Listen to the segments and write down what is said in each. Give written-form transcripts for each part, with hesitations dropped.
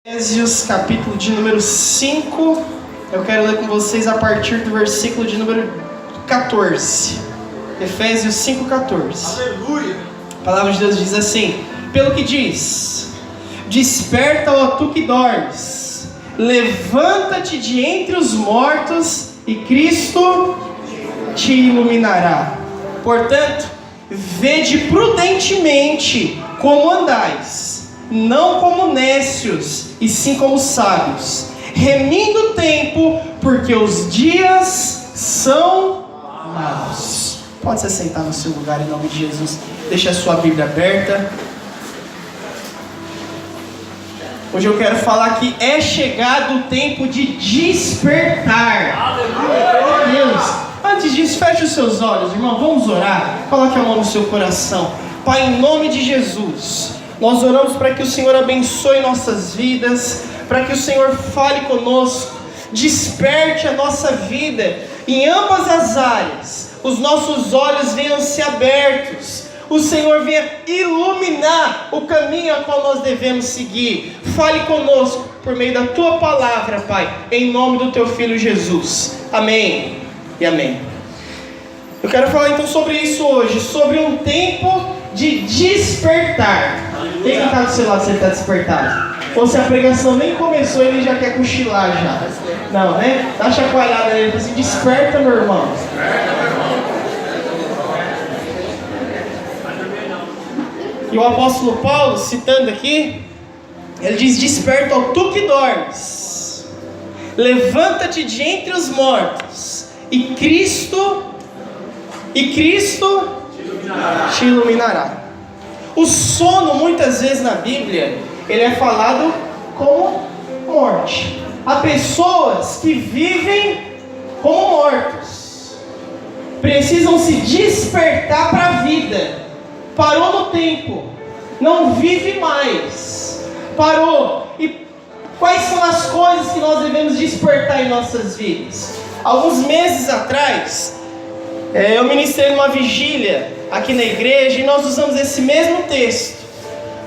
Efésios, capítulo de número 5, eu quero ler com vocês a partir do versículo de número 14. Efésios 5,14. Aleluia! A palavra de Deus diz assim: pelo que diz, desperta, ó tu que dormes, levanta-te de entre os mortos e Cristo te iluminará. Portanto, vede prudentemente como andais, não como nécios, e sim como sábios, remindo o tempo, porque os dias são maus. Pode se sentar no seu lugar em nome de Jesus. Deixe a sua Bíblia aberta. Hoje eu quero falar que é chegado o tempo de despertar. Aleluia! Deus, antes disso, feche os seus olhos, irmão. Vamos orar. Coloque a mão no seu coração. Pai, em nome de Jesus, nós oramos para que o Senhor abençoe nossas vidas, para que o Senhor fale conosco, desperte a nossa vida em ambas as áreas, os nossos olhos venham ser abertos, o Senhor venha iluminar o caminho a qual nós devemos seguir. Fale conosco por meio da Tua palavra, Pai, em nome do Teu Filho Jesus. Amém e amém. Eu quero falar então sobre isso hoje, sobre um tempo de despertar. Quem está do seu lado, você está despertado? Ou se a pregação nem começou, ele já quer cochilar já. Não, né? Dá uma chacoalhada nele, fala assim: desperta, meu irmão. E o apóstolo Paulo, citando aqui, ele diz: desperta, ó tu que dormes, levanta-te de entre os mortos, e Cristo te iluminará. O sono, muitas vezes na Bíblia, ele é falado como morte. Há pessoas que vivem como mortos, precisam se despertar para a vida. Parou no tempo, não vive mais, parou. E quais são as coisas que nós devemos despertar em nossas vidas? Alguns meses atrás, eu ministrei numa vigília aqui na igreja e nós usamos esse mesmo texto.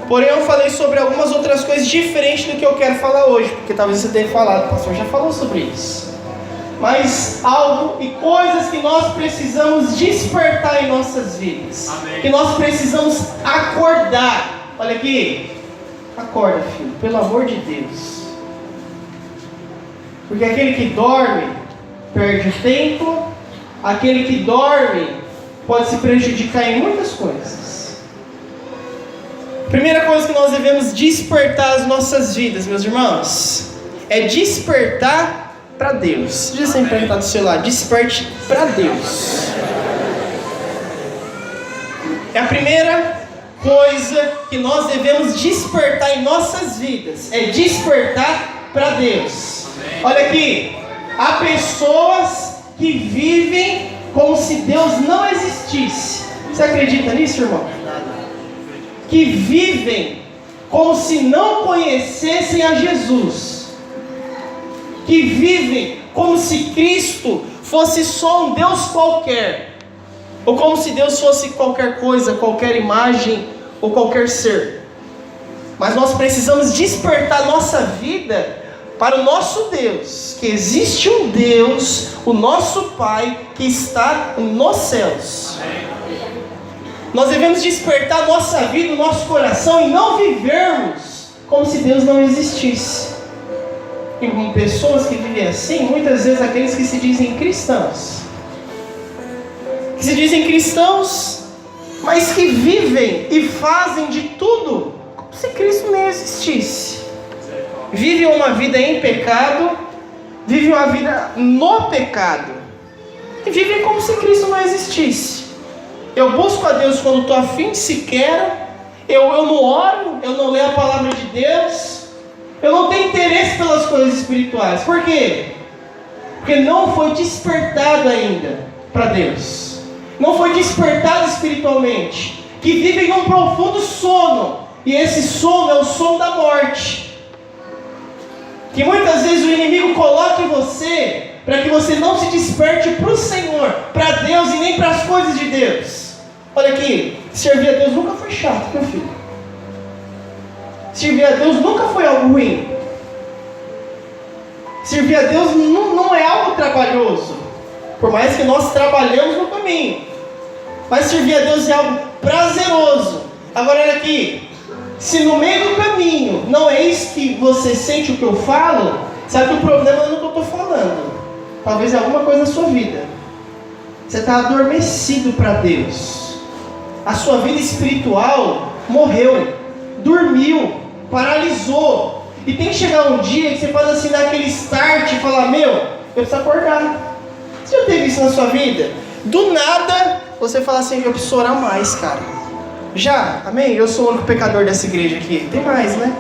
Porém eu falei sobre algumas outras coisas diferentes do que eu quero falar hoje, porque talvez você tenha falado: o pastor já falou sobre isso. Mas algo e coisas que nós precisamos despertar em nossas vidas. Amém. Que nós precisamos acordar. Olha aqui, acorda, filho, pelo amor de Deus. Porque aquele que dorme perde tempo. Aquele que dorme pode se prejudicar em muitas coisas. Primeira coisa que nós devemos despertar as nossas vidas, meus irmãos, é despertar para Deus. Diz assim para quem está do seu lado: desperte para Deus. É a primeira coisa que nós devemos despertar em nossas vidas, é despertar para Deus. Olha aqui, há pessoas que vivem como se Deus não existisse. Você acredita nisso, irmão? Que vivem como se não conhecessem a Jesus. Que vivem como se Cristo fosse só um Deus qualquer. Ou como se Deus fosse qualquer coisa, qualquer imagem ou qualquer ser. Mas nós precisamos despertar nossa vida para o nosso Deus, que existe um Deus, o nosso Pai, que está nos céus. Nós devemos despertar nossa vida, o nosso coração, e não vivermos como se Deus não existisse. E com pessoas que vivem assim, muitas vezes aqueles que se dizem cristãos, mas que vivem e fazem de tudo como se Cristo nem existisse. Vivem uma vida em pecado, vivem uma vida no pecado, e vivem como se Cristo não existisse. Eu busco a Deus quando estou afim de sequer, eu não oro, eu não leio a palavra de Deus, eu não tenho interesse pelas coisas espirituais. Por quê? Porque não foi despertado ainda para Deus, não foi despertado espiritualmente, que vivem num profundo sono, e esse sono é o sono da morte, que muitas vezes o inimigo coloca em você, para que você não se desperte para o Senhor, para Deus, e nem para as coisas de Deus. Olha aqui, servir a Deus nunca foi chato, meu filho. Servir a Deus nunca foi algo ruim. servir a Deus não é algo trabalhoso, por mais que nós trabalhamos no caminho, mas servir a Deus é algo prazeroso. Agora olha aqui, se no meio do caminho não é isso que você sente o que eu falo, sabe que o problema não é o que eu estou falando, talvez é alguma coisa na sua vida. Você está adormecido para Deus, a sua vida espiritual morreu, dormiu, paralisou. E tem que chegar um dia que você faz assim, dar aquele start e falar: meu, eu preciso acordar. Você já teve isso na sua vida? Do nada, você fala assim: eu preciso orar mais, cara. Já? Amém? Eu sou o único pecador dessa igreja aqui. Tem mais, né?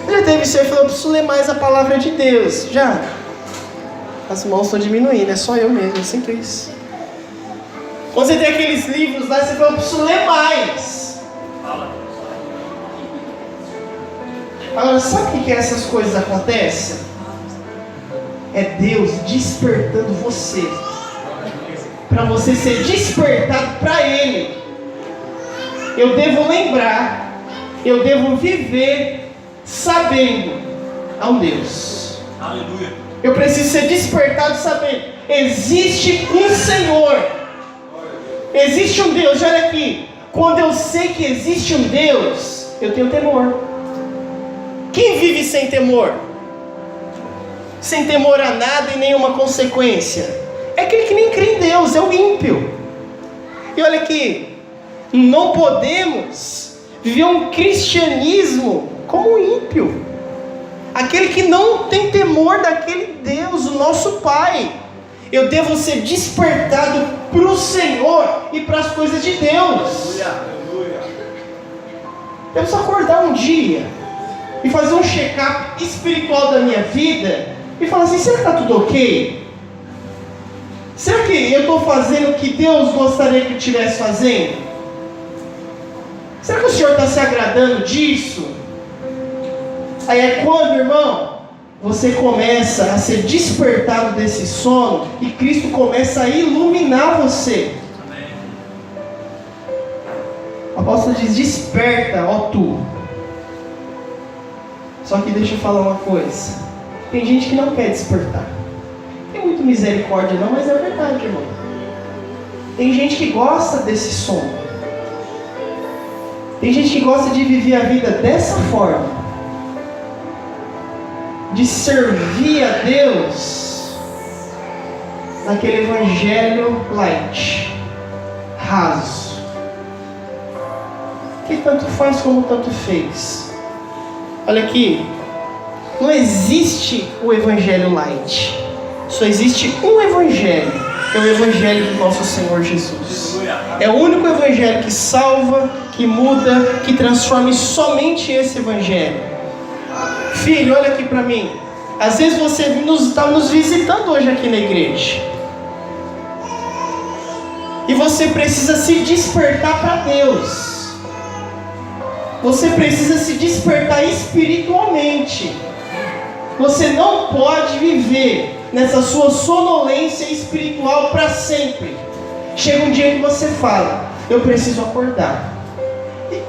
Já teve isso aí, falou: eu preciso ler mais a palavra de Deus. Já? As mãos estão diminuindo, é só eu mesmo, eu sinto isso. Quando você tem aqueles livros lá, você fala: eu preciso ler mais. Agora, sabe o que essas coisas acontecem? É Deus despertando você, para você ser despertado para Ele. Eu devo lembrar, eu devo viver sabendo há um Deus. Aleluia. Eu preciso ser despertado sabendo, existe um Senhor, existe um Deus. Olha aqui, quando eu sei que existe um Deus, eu tenho temor. Quem vive sem temor? Sem temor a nada e nenhuma consequência? É aquele que nem crê em Deus, é o ímpio. E olha aqui, não podemos viver um cristianismo como um ímpio. Aquele que não tem temor daquele Deus, o nosso Pai. Eu devo ser despertado para o Senhor e para as coisas de Deus. Eu preciso acordar um dia e fazer um check-up espiritual da minha vida e falar assim: será que está tudo ok? Será que eu estou fazendo o que Deus gostaria que eu estivesse fazendo? Será que o Senhor está se agradando disso? Aí é quando, irmão, você começa a ser despertado desse sono e Cristo começa a iluminar você. O apóstolo diz: desperta, ó tu. Só que deixa eu falar uma coisa, tem gente que não quer despertar. Tem muito misericórdia não, mas é verdade, irmão. Tem gente que gosta desse sono. Tem gente que gosta de viver a vida dessa forma, de servir a Deus naquele evangelho light, raso, que tanto faz como tanto fez. Olha aqui, não existe o evangelho light, só existe um evangelho, é o evangelho do nosso Senhor Jesus. É o único evangelho que salva, que muda, que transforma, e somente esse evangelho. Filho, olha aqui para mim. Às vezes você está nos visitando hoje aqui na igreja, e você precisa se despertar para Deus. Você precisa se despertar espiritualmente. Você não pode viver nessa sua sonolência espiritual para sempre. Chega um dia que você fala: eu preciso acordar.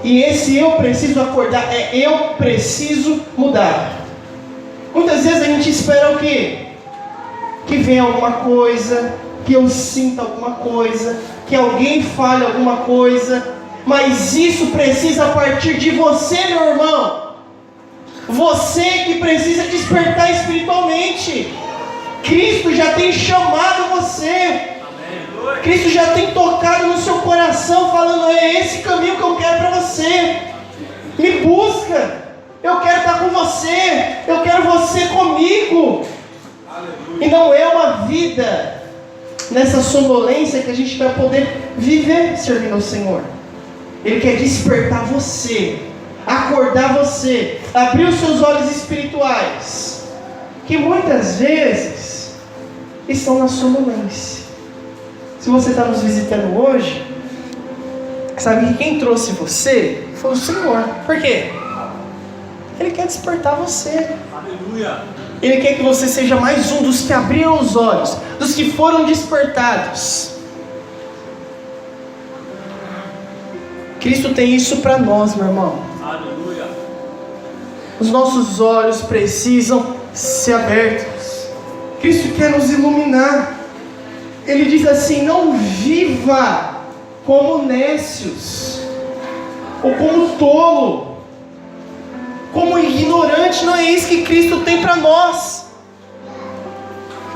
E esse eu preciso acordar é eu preciso mudar. Muitas vezes a gente espera o quê? Que venha alguma coisa, que eu sinta alguma coisa, que alguém fale alguma coisa. Mas isso precisa partir de você, meu irmão. Você que precisa despertar espiritualmente. Cristo já tem chamado você. Cristo já tem tocado no seu coração, falando: é esse caminho que eu quero para você. Me busca. Eu quero estar com você. Eu quero você comigo. E não é uma vida nessa sonolência que a gente vai poder viver servindo ao Senhor. Ele quer despertar você, acordar você, abrir os seus olhos espirituais, que muitas vezes estão na sonolência. Se você está nos visitando hoje, sabe que quem trouxe você foi o Senhor. Por quê? Ele quer despertar você. Aleluia. Ele quer que você seja mais um dos que abriram os olhos, dos que foram despertados. Cristo tem isso para nós, meu irmão. Aleluia. Os nossos olhos precisam ser abertos. Cristo quer nos iluminar. Ele diz assim: não viva como nécios, ou como tolo, como ignorante. Não é isso que Cristo tem para nós.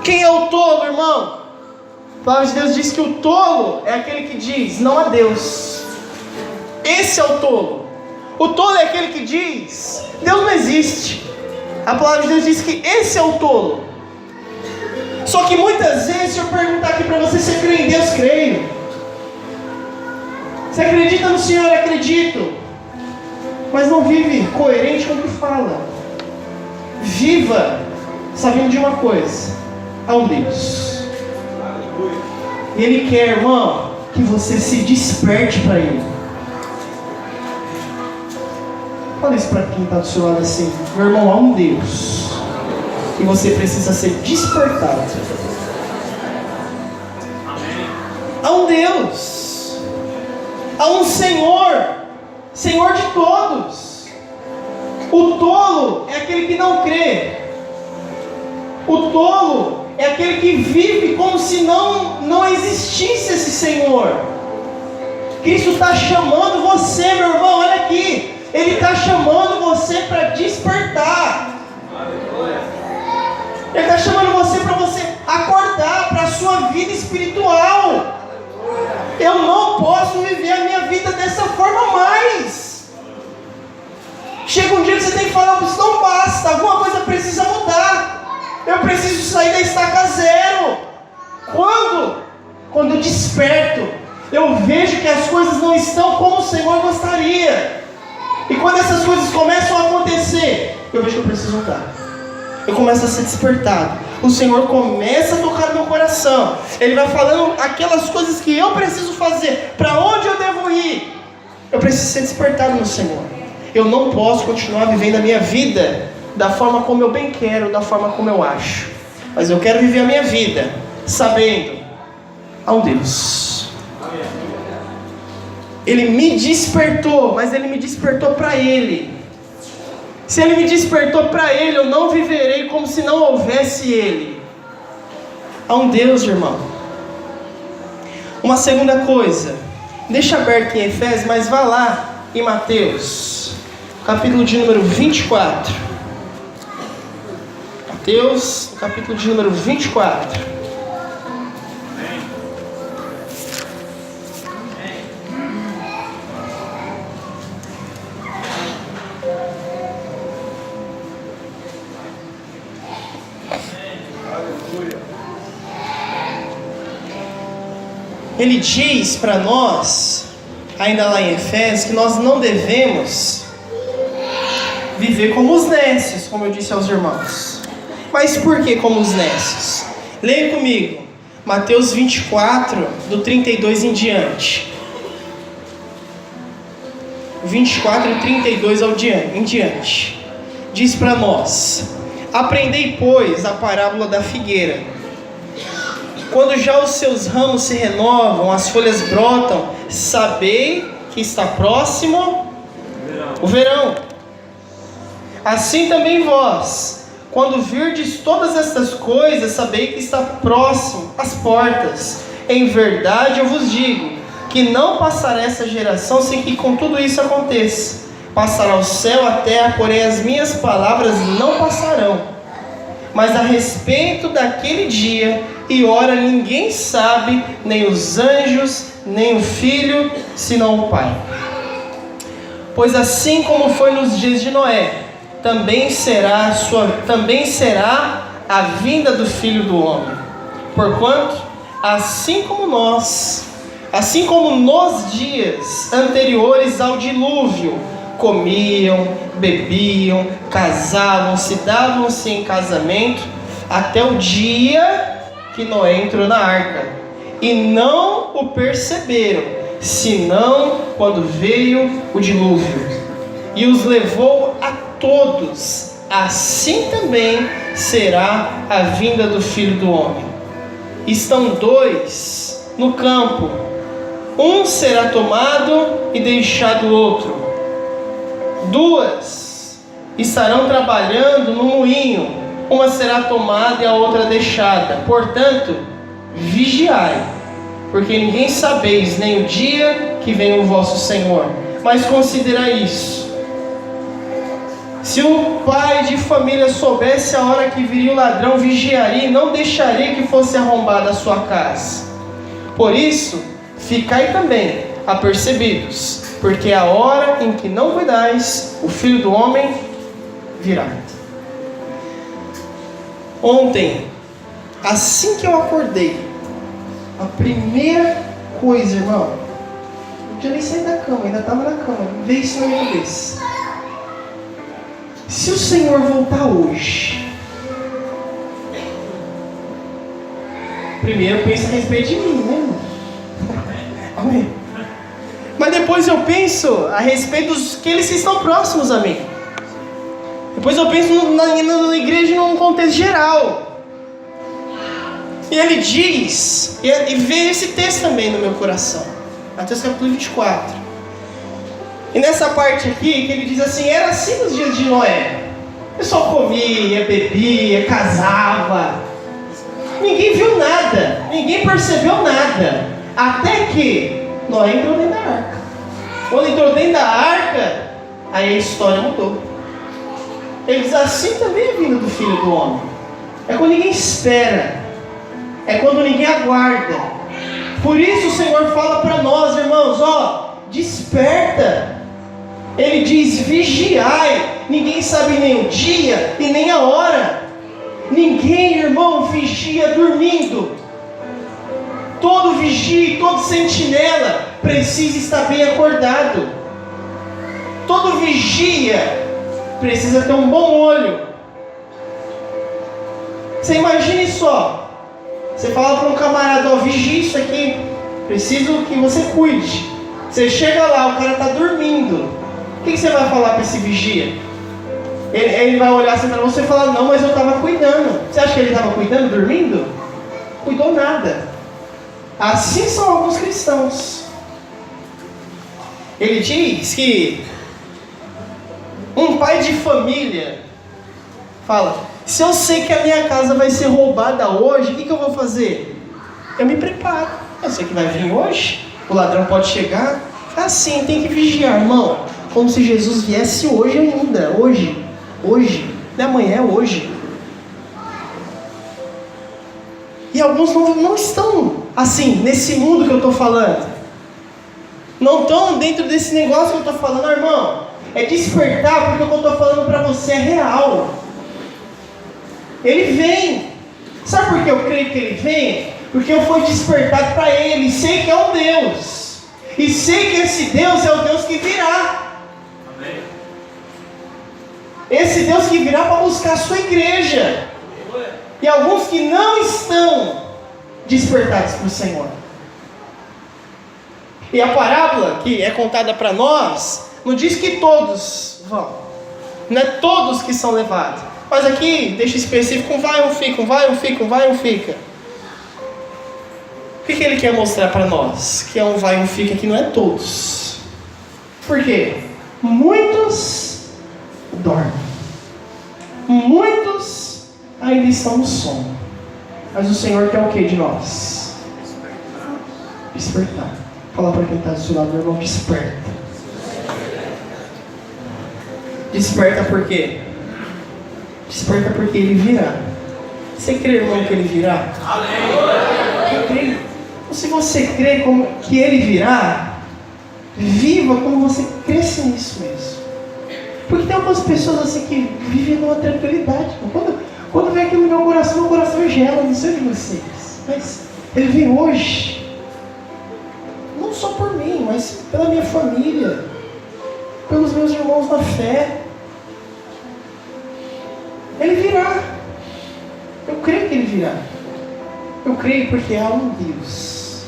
Quem é o tolo, irmão? A palavra de Deus diz que o tolo é aquele que diz não a Deus. Esse é o tolo. O tolo é aquele que diz Deus não existe. A palavra de Deus diz que esse é o tolo. Só que muitas vezes, se eu perguntar aqui para você, você crê em Deus? Creio. Você acredita no Senhor? Acredito. Mas não vive coerente com o que fala. Viva sabendo de uma coisa: há um Deus. E Ele quer, irmão, que você se desperte para Ele. Fala isso para quem está do seu lado assim: meu irmão, há um Deus. E você precisa ser despertado. Há um Deus. Há um Senhor. Senhor de todos. O tolo é aquele que não crê. O tolo é aquele que vive como se não existisse esse Senhor. Cristo está chamando você, meu irmão, olha aqui. Ele está chamando você para despertar. Ele está chamando você para você acordar para a sua vida espiritual. Eu não posso viver a minha vida dessa forma mais. Chega um dia que você tem que falar: isso não basta, alguma coisa precisa mudar. Eu preciso sair da estaca zero. Quando eu desperto, eu vejo que as coisas não estão como o Senhor gostaria. E quando essas coisas começam a acontecer, eu vejo que eu preciso mudar. Eu começo a ser despertado. O Senhor começa a tocar no meu coração. Ele vai falando aquelas coisas que eu preciso fazer. Para onde eu devo ir? Eu preciso ser despertado no Senhor. Eu não posso continuar vivendo a minha vida da forma como eu bem quero, da forma como eu acho. Mas eu quero viver a minha vida sabendo: há um Deus. Ele me despertou, mas Ele me despertou para Ele. Se Ele me despertou para Ele, eu não viverei como se não houvesse Ele. Há um Deus, irmão. Uma segunda coisa, deixa aberto em Efésios, mas vá lá em Mateus, capítulo de número 24. Mateus, capítulo de número 24. Ele diz para nós, ainda lá em Efésios, que nós não devemos viver como os nécios, como eu disse aos irmãos. Mas por que como os nécios? Leia comigo, Mateus 24, do 32 em diante. 24 e 32 em diante. Diz para nós: aprendei, pois, a parábola da figueira. Quando já os seus ramos se renovam, as folhas brotam, sabei que está próximo o verão. Assim também vós, quando virdes todas estas coisas, sabei que está próximo as portas. Em verdade eu vos digo, que não passará essa geração sem que com tudo isso aconteça. Passará o céu, a terra, porém as minhas palavras não passarão. Mas a respeito daquele dia e hora ninguém sabe, nem os anjos, nem o Filho, senão o Pai. Pois assim como foi nos dias de Noé, também será a vinda do Filho do Homem. Porquanto, assim como nos dias anteriores ao dilúvio, comiam, bebiam, casavam-se, davam-se em casamento, até o dia que Noé entrou na arca, e não o perceberam, senão quando veio o dilúvio, e os levou a todos. Assim também será a vinda do Filho do Homem. Estão dois no campo, um será tomado e deixado o outro. Duas estarão trabalhando no moinho, uma será tomada e a outra deixada. Portanto, vigiai, porque ninguém sabeis nem o dia que vem o vosso Senhor. Mas considerai isso: se o pai de família soubesse a hora que viria o ladrão, vigiaria e não deixaria que fosse arrombada a sua casa. Por isso, ficai também apercebidos, porque a hora em que não cuidais, o Filho do Homem virá. Ontem, assim que eu acordei, a primeira coisa, irmão, eu já nem saí da cama, ainda estava na cama, veio isso na minha cabeça. Se o Senhor voltar hoje, primeiro eu penso a respeito de mim, né, irmão? Amém. Mas depois eu penso a respeito dos que eles estão próximos a mim. Depois eu penso na igreja num contexto geral. E ele diz, e veio esse texto também no meu coração, Mateus capítulo 24. E nessa parte aqui, que ele diz assim: era assim nos dias de Noé. O pessoal comia, bebia, casava. Ninguém viu nada, ninguém percebeu nada. Até que Noé entrou dentro da arca. Quando entrou dentro da arca, aí a história mudou. Ele diz: assim também é vindo do Filho do Homem. É quando ninguém espera, é quando ninguém aguarda. Por isso o Senhor fala para nós, irmãos, desperta. Ele diz: vigiai. Ninguém sabe nem o dia e nem a hora. Ninguém, irmão, vigia dormindo. Todo vigia e todo sentinela precisa estar bem acordado. Todo vigia precisa ter um bom olho. Você imagine só, você fala para um camarada: vigia isso aqui, preciso que você cuide. Você chega lá, o cara está dormindo. O que você vai falar para esse vigia? Ele vai olhar assim para você e falar: não, mas eu estava cuidando. Você acha que ele estava cuidando, dormindo? Cuidou nada. Assim são alguns cristãos. Ele diz que um pai de família fala: se eu sei que a minha casa vai ser roubada hoje, o que eu vou fazer? Eu me preparo. Eu sei que vai vir hoje, o ladrão pode chegar. Assim, tem que vigiar, irmão. Como se Jesus viesse hoje ainda. Hoje. Não é amanhã, é hoje. E alguns não estão assim, nesse mundo que eu estou falando. Não estão dentro desse negócio que eu estou falando, irmão. É despertar, porque o que eu estou falando para você é real. Ele vem. Sabe por que eu creio que ele vem? Porque eu fui despertado para ele. Sei que é um Deus. E sei que esse Deus é o Deus que virá. Amém. Esse Deus que virá para buscar a sua igreja. E alguns que não estão despertados para o Senhor. E a parábola que é contada para nós não diz que todos vão. Não é todos que são levados. Mas aqui deixa específico: um vai, um fica, um vai, um fica, um vai, um fica. O que ele quer mostrar para nós? Que é um vai, um fica, que não é todos. Por quê? Muitos dormem. Muitos ainda estão no sono. Mas o Senhor quer o que de nós? Despertar. Fala para quem está do seu lado: meu irmão, desperta. Desperta por quê? Desperta porque ele virá. Você crê, irmão, que ele virá? Eu creio. Se você crê que ele virá, viva como você cresce nisso mesmo. Porque tem algumas pessoas assim que vivem numa tranquilidade. Quando vem aqui no meu coração gela, não sei de vocês. Mas ele vem hoje. Não só por mim, mas pela minha família. Pelos meus irmãos na fé. Ele virá. Eu creio que ele virá. Eu creio porque há um Deus,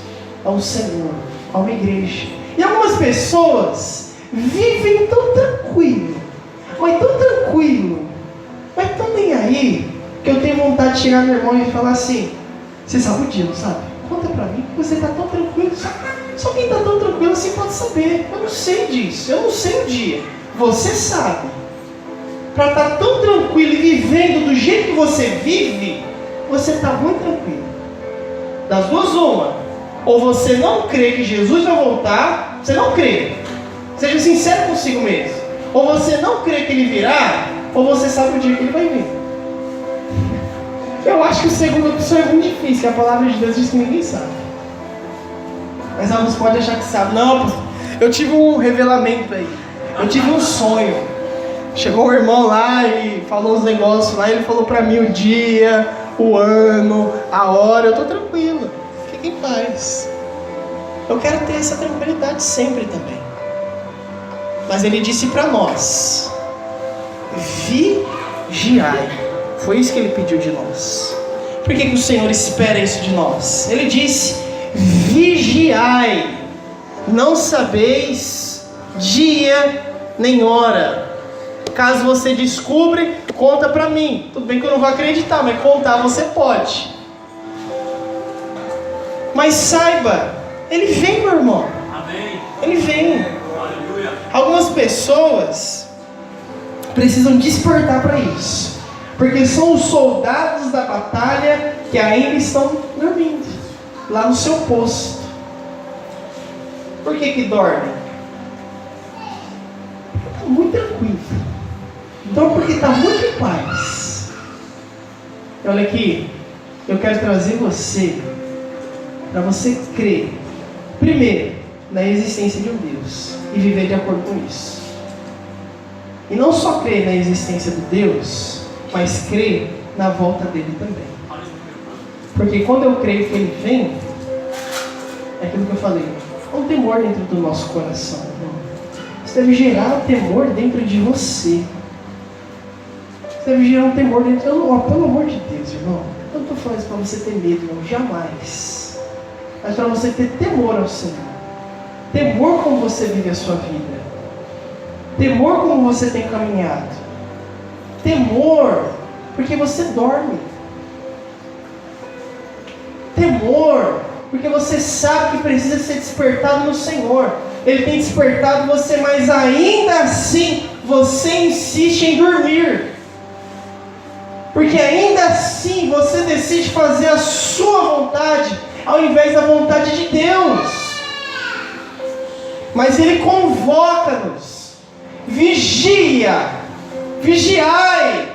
há um Senhor, há uma igreja. E algumas pessoas vivem tão tranquilo, mas tão nem aí, que eu tenho vontade de chegar no irmão e falar assim: você sabe o dia, não sabe? Conta pra mim, você está tão tranquilo. Só quem está tão tranquilo assim pode saber. Eu não sei disso, eu não sei o dia. Você sabe. Para estar tão tranquilo e vivendo do jeito que você vive, você está muito tranquilo. Das duas, uma. Ou você não crê que Jesus vai voltar, você não crê. Seja sincero consigo mesmo. Ou você não crê que Ele virá, ou você sabe o dia que Ele vai vir. Eu acho que a segunda opção é muito difícil, a palavra de Deus diz que ninguém sabe. Mas alguns podem achar que sabe. Não, eu tive um revelamento aí. Eu tive um sonho. Chegou um irmão lá e falou uns negócios lá. Ele falou pra mim o dia, o ano, a hora. Eu tô tranquilo. Fique em paz. Eu quero ter essa tranquilidade sempre também. Mas ele disse pra nós: vigiai. Foi isso que ele pediu de nós. Por que o Senhor espera isso de nós? Ele disse: vigiai, não sabeis dia nem hora. Caso você descubra, conta pra mim. Tudo bem que eu não vou acreditar, mas contar você pode. Mas saiba, Ele vem, meu irmão. Amém. Ele vem. Aleluia. Algumas pessoas precisam despertar para isso, porque são os soldados da batalha que ainda estão dormindo lá no seu posto. Por que dormem? Está muito tranquilo. Então, porque está muito em paz. E olha aqui, eu quero trazer você para você crer, primeiro, na existência de um Deus e viver de acordo com isso. E não só crer na existência do Deus, mas crer na volta dele também. Porque quando eu creio que ele vem, é aquilo que eu falei, há um temor dentro do nosso coração, irmão. Isso deve gerar um temor dentro de você. Isso deve gerar um temor dentro de você. Pelo amor de Deus, irmão. Eu não estou falando isso para você ter medo, não, jamais. Mas para você ter temor ao Senhor. Temor como você vive a sua vida. Temor como você tem caminhado. Temor porque você dorme. Temor porque você sabe que precisa ser despertado no Senhor. Ele tem despertado você, mas ainda assim você insiste em dormir. Porque ainda assim você decide fazer a sua vontade ao invés da vontade de Deus. Mas Ele convoca-nos: vigia, vigiai.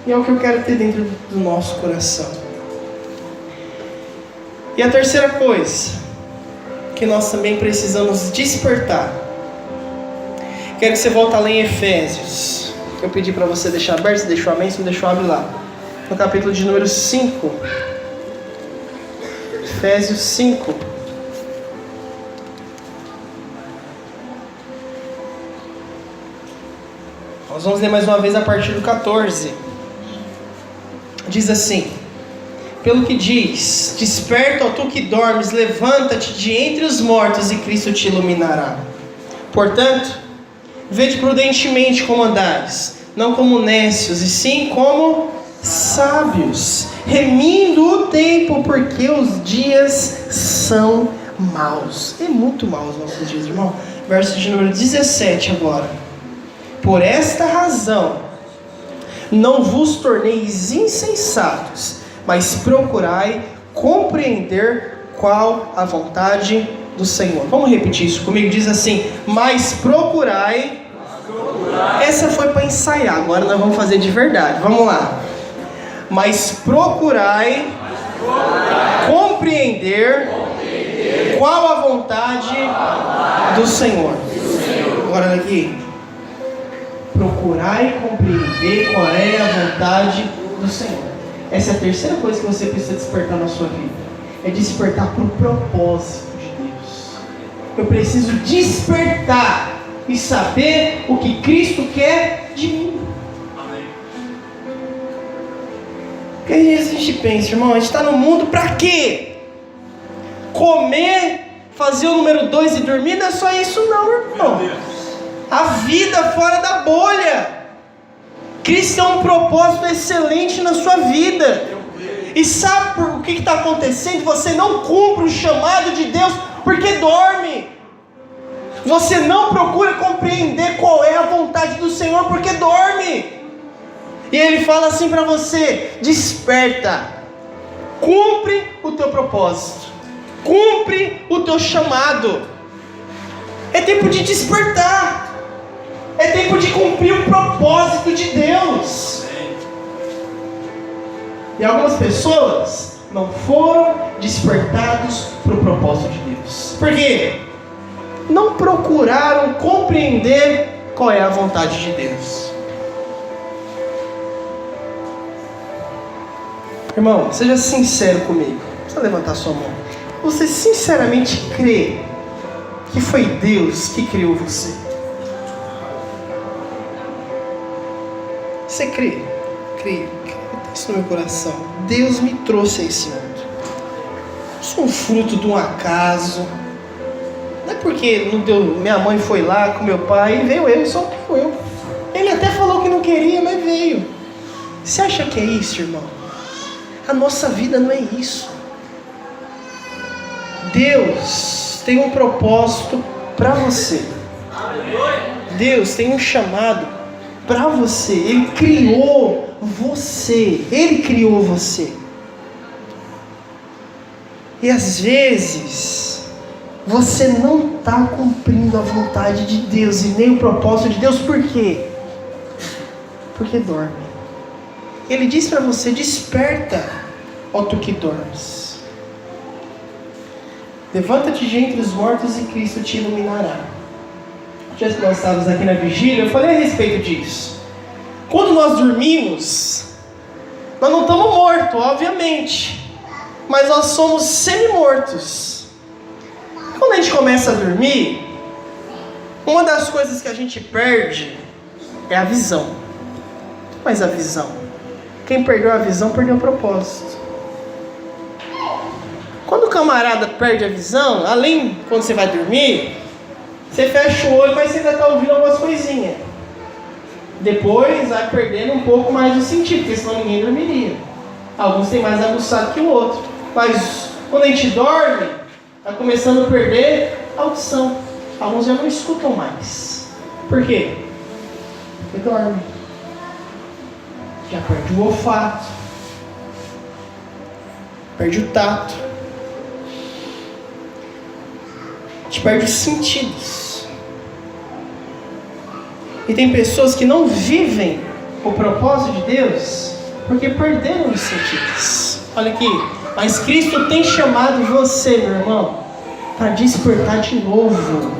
E é o que eu quero ter dentro do nosso coração. E a terceira coisa que nós também precisamos despertar. Quero que você volte lá em Efésios. Eu pedi para você deixar aberto, você deixou amém, se não deixou, abre lá. No capítulo de número 5. Efésios 5. Nós vamos ler mais uma vez a partir do 14. Diz assim: pelo que diz: desperta, ó tu que dormes, levanta-te de entre os mortos e Cristo te iluminará. Portanto, vede prudentemente como andais, não como nécios, e sim como sábios, remindo o tempo, porque os dias são maus. É muito maus os nossos dias, irmão. Verso de número 17 agora. Por esta razão, não vos torneis insensatos, mas procurai compreender qual a vontade do Senhor. Vamos repetir isso comigo? Diz assim: mas procurai. Essa foi para ensaiar, agora nós vamos fazer de verdade. Vamos lá. Mas procurai compreender qual a vontade do Senhor. Agora olha aqui. Procurai compreender qual é a vontade do Senhor. Essa é a terceira coisa que você precisa despertar na sua vida. É despertar para o propósito de Deus. Eu preciso despertar e saber o que Cristo quer de mim. Amém. Porque às vezes a gente pensa, irmão, a gente está no mundo para quê? Comer, fazer o número 2 e dormir? Não é só isso não, irmão. A vida fora da bolha. Cristo é um propósito excelente na sua vida. E sabe o que está acontecendo? Você não cumpre o chamado de Deus porque dorme. Você não procura compreender qual é a vontade do Senhor porque dorme. E Ele fala assim para você: desperta, cumpre o teu propósito, cumpre o teu chamado. É tempo de despertar, é tempo de cumprir o propósito de Deus. E algumas pessoas não foram despertados para o propósito de Deus. Por quê? Não procuraram compreender qual é a vontade de Deus. Irmão, seja sincero comigo. Precisa levantar sua mão. Você sinceramente crê que foi Deus que criou você? Você crê? Crê. Isso no meu coração. Deus me trouxe a esse mundo. Eu sou um fruto de um acaso. Não é porque não deu, minha mãe foi lá com meu pai e veio eu, só que eu. Ele até falou que não queria, mas veio. Você acha que é isso, irmão? A nossa vida não é isso. Deus tem um propósito para você. Deus tem um chamado para você. Ele criou você. Ele criou você. E às vezes você não está cumprindo a vontade de Deus e nem o propósito de Deus. Por quê? Porque dorme. Ele diz para você: desperta, ó tu que dormes. Levanta-te de entre os mortos e Cristo te iluminará. Já que nós estávamos aqui na vigília, eu falei a respeito disso. Quando nós dormimos, nós não estamos mortos, obviamente, mas nós somos semi-mortos. Quando a gente começa a dormir, uma das coisas que a gente perde é a visão. Mas a visão, quem perdeu a visão, perdeu o propósito. Quando o camarada perde a visão, além quando você vai dormir, você fecha o olho, mas você ainda está ouvindo algumas coisinhas. Depois vai perdendo um pouco mais o sentido, porque senão ninguém dormiria. Alguns têm mais aguçado que o outro. Mas quando a gente dorme, está começando a perder a audição. Alguns já não escutam mais. Por quê? Porque dorme. Já perde o olfato. Perde o tato. A gente perde os sentidos. E tem pessoas que não vivem o propósito de Deus porque perderam os sentidos. Olha aqui. Mas Cristo tem chamado você, meu irmão, para despertar de novo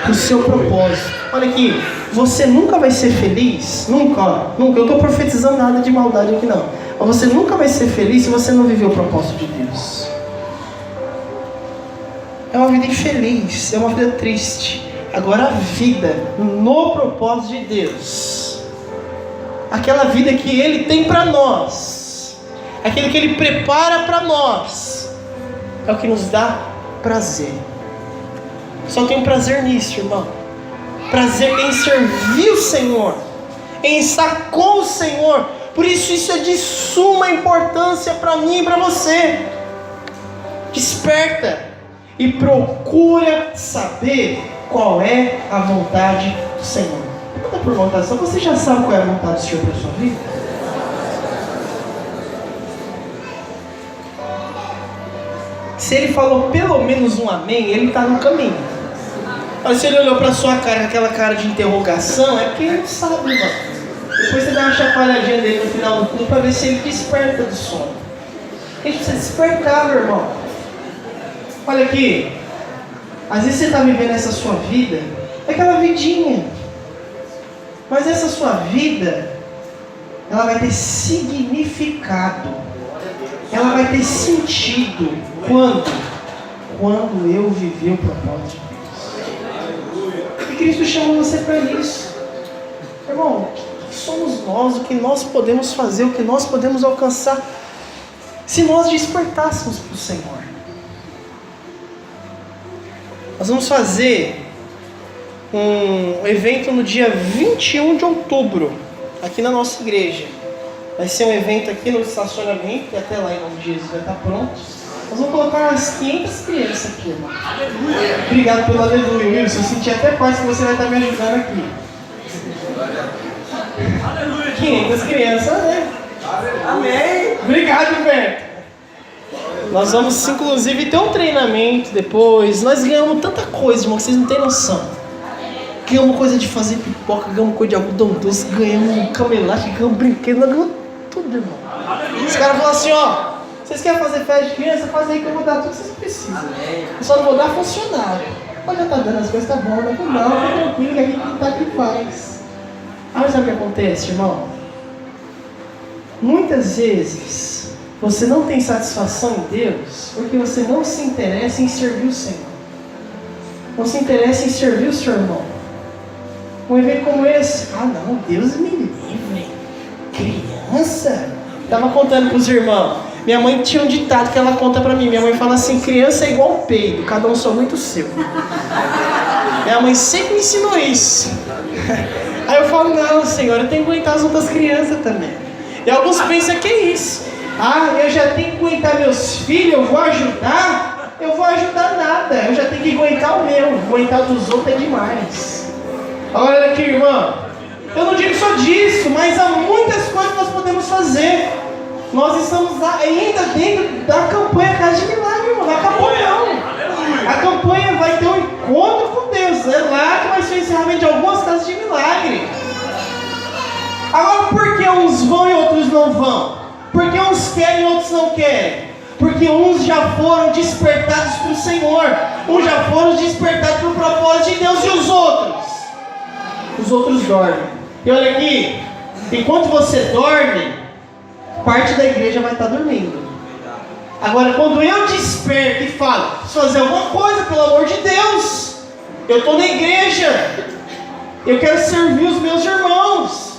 o seu propósito. Olha aqui. Você nunca vai ser feliz. Nunca, ó, nunca. Eu não estou profetizando nada de maldade aqui não. Mas você nunca vai ser feliz se você não viver o propósito de Deus. É uma vida infeliz, é uma vida triste. Agora a vida no propósito de Deus, aquela vida que Ele tem para nós, aquele que Ele prepara para nós, é o que nos dá prazer. Só tem um prazer nisso, irmão. Prazer em servir o Senhor, em estar com o Senhor. Por isso é de suma importância para mim e para você. Desperta e procura saber qual é a vontade do Senhor. Pergunta por vontade, você já sabe qual é a vontade do Senhor para a sua vida? Se Ele falou pelo menos um amém, Ele está no caminho. Mas se Ele olhou para a sua cara, aquela cara de interrogação, é porque Ele não sabe, irmão. Depois você dá uma chacoalhadinha dele no final do culto para ver se ele desperta do sono. A gente precisa despertar, meu irmão. Olha aqui. Às vezes você está vivendo essa sua vida, é aquela vidinha. Mas essa sua vida, ela vai ter significado. Ela vai ter sentido. Quando? Quando eu viver o propósito de Deus. E Cristo chamou você para isso. Irmão, o que somos nós, o que nós podemos fazer, o que nós podemos alcançar, se nós despertássemos para o Senhor. Nós vamos fazer um evento no dia 21 de outubro, aqui na nossa igreja. Vai ser um evento aqui no estacionamento, e até lá em nome de Jesus vai estar pronto. Nós vamos colocar umas 500 crianças aqui, irmão. Aleluia. Obrigado pelo aleluia, Wilson. Eu senti até quase que você vai estar me ajudando aqui. Aleluia. 500 crianças, né? Amém. Obrigado, Beto. Nós vamos, inclusive, ter um treinamento depois. Nós ganhamos tanta coisa, irmão, que vocês não têm noção. Ganhamos coisa de fazer pipoca, ganhamos coisa de algodão doce, ganhamos cama elástica, ganhamos brinquedo, nós ganhamos tudo, irmão. Os caras falaram assim, ó, vocês querem fazer festa de criança? Faz aí que eu vou dar tudo que vocês precisam. Eu só não vou dar funcionário. Olha, já tá dando as coisas, tá bom, né? Não, tá tranquilo, que aqui quem tá aqui faz. Mas sabe o que acontece, irmão? Muitas vezes você não tem satisfação em Deus porque você não se interessa em servir o Senhor. Não se interessa em servir o seu irmão. Um evento como esse, não, Deus me livre. Criança? Estava contando para os irmãos. Minha mãe tinha um ditado que ela conta para mim. Minha mãe fala assim, criança é igual um peido, cada um só muito o seu. Minha mãe sempre me ensinou isso. Aí eu falo, não, Senhor, eu tenho que aguentar as outras crianças também. E alguns pensam que é isso. Eu já tenho que aguentar meus filhos, eu vou ajudar? Eu vou ajudar nada, eu já tenho que aguentar o meu. Aguentar dos outros é demais. Agora, olha aqui, irmão. Eu não digo só disso, mas há muitas coisas que nós podemos fazer. Nós estamos ainda dentro da campanha Casa de Milagre, irmão. Não acabou não. A campanha vai ter um encontro com Deus. É lá que vai ser o encerramento de algumas Casas de Milagre. Agora, por que uns vão e outros não vão? Por que uns querem e outros não querem? Porque uns já foram despertados para o Senhor. Uns já foram despertados para o propósito de Deus. E os outros? Os outros dormem. E olha aqui, enquanto você dorme, parte da igreja vai estar dormindo. Agora, quando eu desperto e falo, preciso fazer alguma coisa, pelo amor de Deus, eu estou na igreja, eu quero servir os meus irmãos,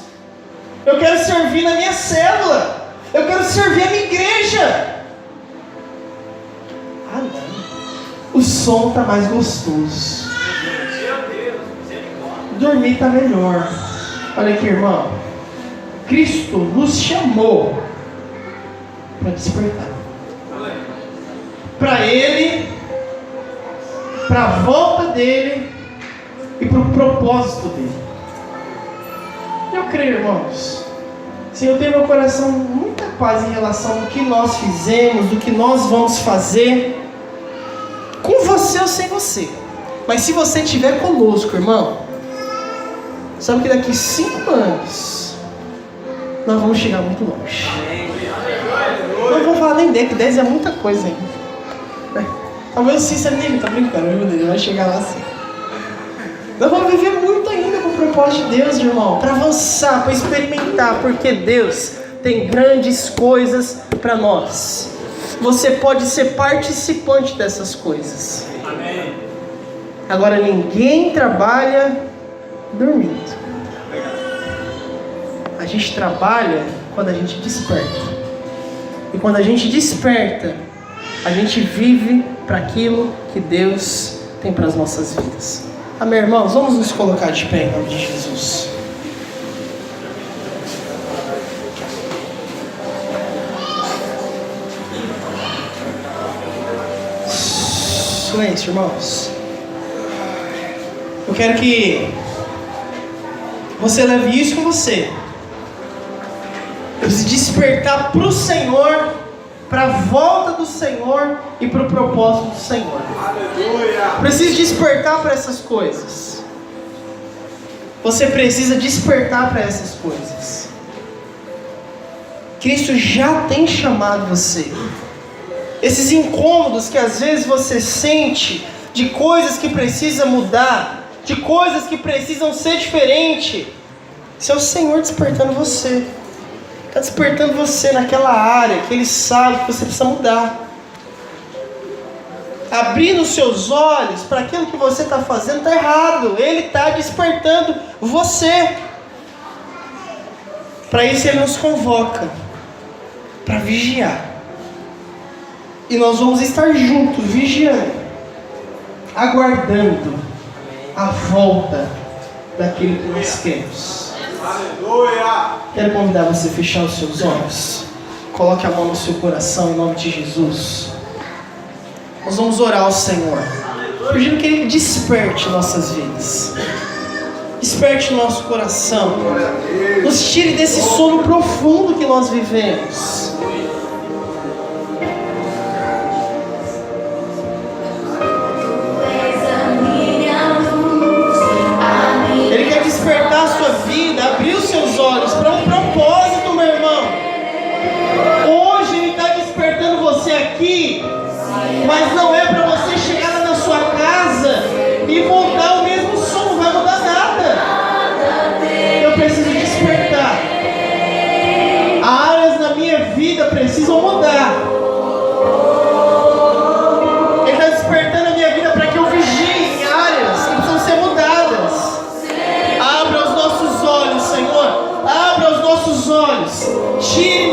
eu quero servir na minha célula, eu quero servir a minha igreja. Não, o som está mais gostoso, dormir está melhor. Olha aqui, irmão, Cristo nos chamou para despertar, para Ele, para a volta dEle e para o propósito dEle. Eu creio, irmãos, sim, eu tenho no meu coração muita paz em relação ao que nós fizemos, do que nós vamos fazer, com você ou sem você. Mas se você estiver conosco, irmão, sabe que daqui 5 anos nós vamos chegar muito longe. Não vou falar nem 10, que 10 é muita coisa ainda. Talvez sim, você nem tá brincando, viu? Ele vai chegar lá assim. Nós vamos viver muito ainda com o propósito de Deus, irmão, para avançar, para experimentar, porque Deus tem grandes coisas para nós. Você pode ser participante dessas coisas. Amém. Agora, ninguém trabalha dormindo. A gente trabalha quando a gente desperta. E quando a gente desperta, a gente vive para aquilo que Deus tem para as nossas vidas. Amém, irmãos? Vamos nos colocar de pé em nome de Jesus. Silêncio, irmãos. Eu quero que você leve isso com você. Eu preciso despertar para o Senhor, para a volta do Senhor e para o propósito do Senhor. Aleluia. Preciso despertar para essas coisas. Você precisa despertar para essas coisas. Cristo já tem chamado você. Esses incômodos que às vezes você sente, de coisas que precisam mudar, de coisas que precisam ser diferentes, esse é o Senhor despertando você. Está despertando você naquela área que Ele sabe que você precisa mudar. Abrindo os seus olhos para aquilo que você está fazendo está errado. Ele está despertando você. Para isso Ele nos convoca para vigiar. E nós vamos estar juntos, vigiando, aguardando a volta daquilo que nós queremos. Aleluia! Quero convidar você a fechar os seus olhos. Coloque a mão no seu coração em nome de Jesus. Nós vamos orar ao Senhor, pedindo que Ele desperte nossas vidas. Desperte o nosso coração. Nos tire desse sono profundo que nós vivemos. Ele quer despertar a sua vida, abrir os seus olhos para um propósito, meu irmão. Hoje Ele está despertando você aqui, mas não é para você chegar lá na sua casa e voltar ao mesmo som, não vai mudar nada. Eu preciso despertar. Áreas na minha vida precisam mudar. Ele está despertando a minha vida para que eu vigie em áreas que precisam ser mudadas. Abra os nossos olhos, Senhor. Abra os nossos olhos. Tire